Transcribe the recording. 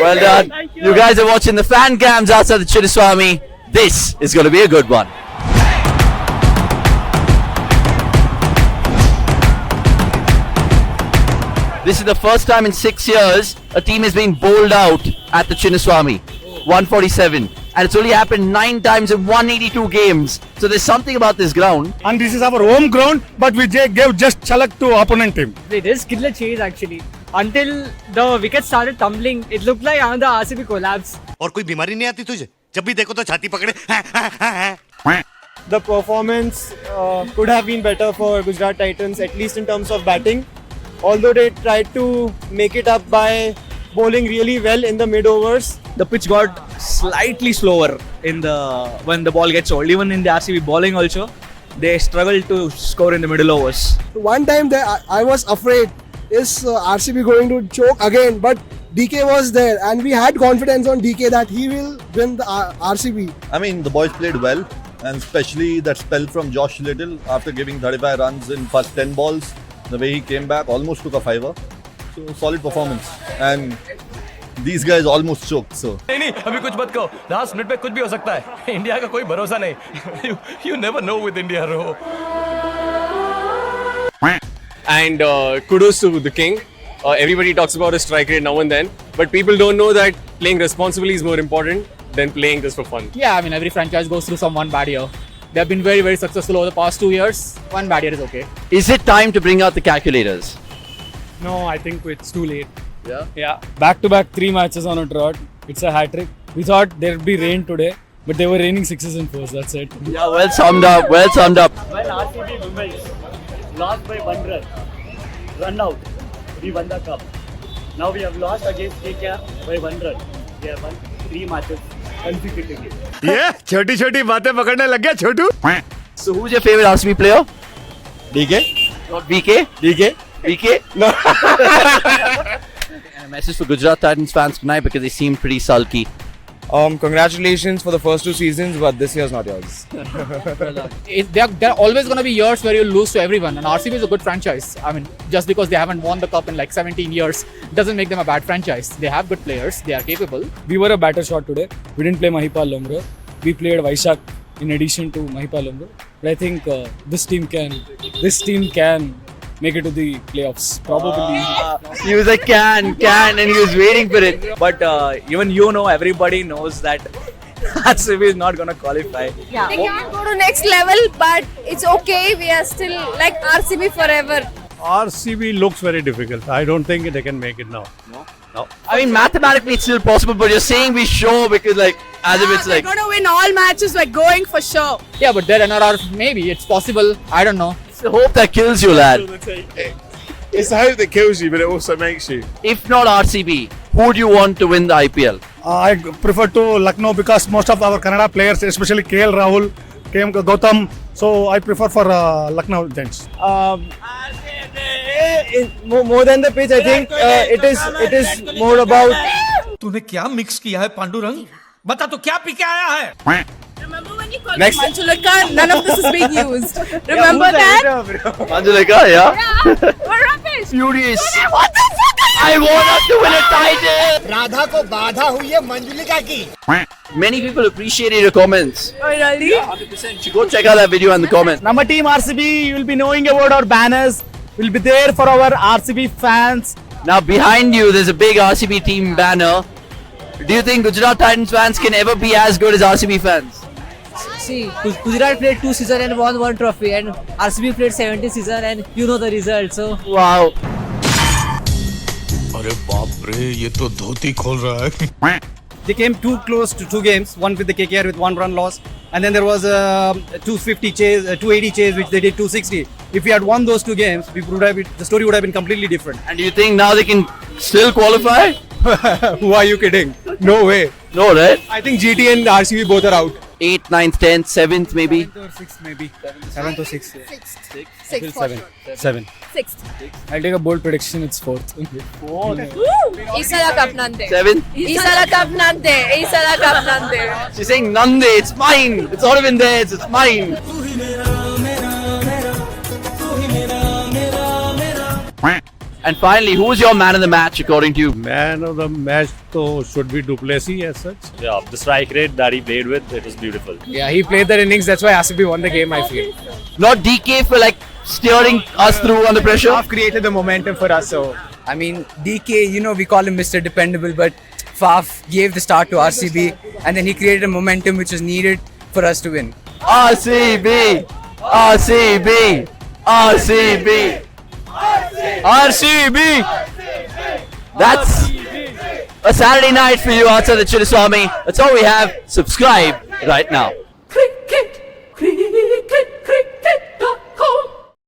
Well done. You guys are watching the fan cams outside the Chinnaswamy. This is going to be a good one. This is the first time in 6 years a team has been bowled out at the Chinnaswamy. 147. And it's only happened 9 times in 182 games. So there's something about this ground. And this is our home ground, but we gave just chalak to opponent team. They did skill a chase actually. Until the wicket started tumbling, it looked like another RCB collapse. और कोई बीमारी नहीं आती तुझे? जब भी देखो तो छाती पकड़े. The performance could have been better for Gujarat Titans, at least in terms of batting. Although they tried to make it up by bowling really well in the mid overs. The pitch got slightly slower when the ball gets old. Even in the RCB bowling also, they struggled to score in the middle overs. One time I was afraid, is RCB going to choke again? But DK was there and we had confidence on DK that he will win the RCB. I mean, the boys played well, and especially that spell from Josh Little after giving 35 runs in first 10 balls. The way he came back, almost took a fiver. So solid performance. And these guys almost choked. So नहीं अभी कुछ मत कहो. Last minute पे कुछ भी हो सकता है. इंडिया का कोई भरोसा नहीं. You never know with India, Ro. And kudos to the king. Everybody talks about his strike rate now and then, but people don't know that playing responsibly is more important than playing just for fun. Yeah, I mean every franchise goes through some one bad year. They have been very, very successful over the past 2 years. One bad year is okay. Is it time to bring out the calculators? No, I think it's too late. Yeah. Back-to-back 3 matches on a trot. It's a hat-trick. We thought there'd be rain today, but they were raining 6s and 4s. That's it. Yeah, well summed up. Well summed up. When RCB women lost by 1 run out, we won the cup. Now we have lost against KKR by 1 run. We have won 3 matches consecutively. ये छोटी-छोटी बातें पकड़ने लग गया छोटू. So who's your favorite RCB player? DK. Not VK? DK. VK? No. And a message for Gujarat Titans fans tonight because they seem pretty sulky. Congratulations for the first 2 seasons, but this year's not yours. There are always going to be years where you lose to everyone, and RCB is a good franchise. I mean, just because they haven't won the cup in like 17 years doesn't make them a bad franchise. They have good players, they are capable. We were a batter shot today. We didn't play Mahipal Lomro. We played Vaishak in addition to Mahipal Lomro. But I think this team can make it to the playoffs. Probably. He was like, can, and he was waiting for it. But even everybody knows that RCB is not gonna qualify. Yeah. They can't go to next level, but it's okay. We are still like RCB forever. RCB looks very difficult. I don't think they can make it now. No. I mean, mathematically it's still possible, but you're saying we sure because as if it's like... They're going to win all matches, we're going for sure. Yeah, but their NRR, maybe, it's possible. I don't know. It's the hope that kills you, lad. It's the hope that kills you, but it also makes you. If not RCB, who do you want to win the IPL? I prefer to Lucknow because most of our Kannada players, especially KL Rahul, KM Gautam, so I prefer for Lucknow Giants. More than the pitch, I think it is more about. तूने क्या mix किया है पांडुरंग? बता तो क्या P के आया है? Remember when you called me Manchulaka? None of this is being used. Remember that? Manjulika, yeah? We're rubbish. Furious. What the fuck? I want us to win a title. Radha को बाधा हुई है मंजुलिका की. Many people appreciated your comments. Oh, really? 100%. You should go check out that video in the comments. Number team RCB, you will be knowing about our banners. We'll be there for our RCB fans. Now behind you, there's a big RCB team banner. Do you think Gujarat Titans fans can ever be as good as RCB fans? See, Gujarat played 2 seasons and won 1 trophy, and RCB played 70 seasons, and you know the result. So Wow. अरे बाप रे ये तो धोती खोल रहा है. They came too close to 2 games, one with the KKR with 1 run loss, and then there was a 250 chase, 280 chase, which they did 260. If we had won those 2 games, the story would have been completely different. And do you think now they can still qualify? Who are you kidding? No way. No, right? I think GT and RCB both are out. 8th, 9th, 10th, 7th maybe? 7th or 6th maybe. 7th or 6th. 6 for sure. 7. 6th. I'll take a bold prediction. It's 4th. Isala Cup Nande. 7th? Isala Cup Nande. Isala Cup Nande. She's saying Nande, it's mine. It's not even theirs, it's mine. And finally, who's your man of the match according to you? Man of the match should be Duplessis as such. Yeah, the strike rate that he played with, it was beautiful. Yeah, he played that innings. That's why RCB won the game, I feel. Not DK for like steering us through under pressure. Faf created the momentum for us. So I mean, DK, you know, we call him Mr. Dependable, but Faf gave the start to RCB and then he created a momentum which was needed for us to win. RCB, RCB, RCB, RCB. That's a Saturday night for you outside the Chinnaswamy. That's all we have. Subscribe right now.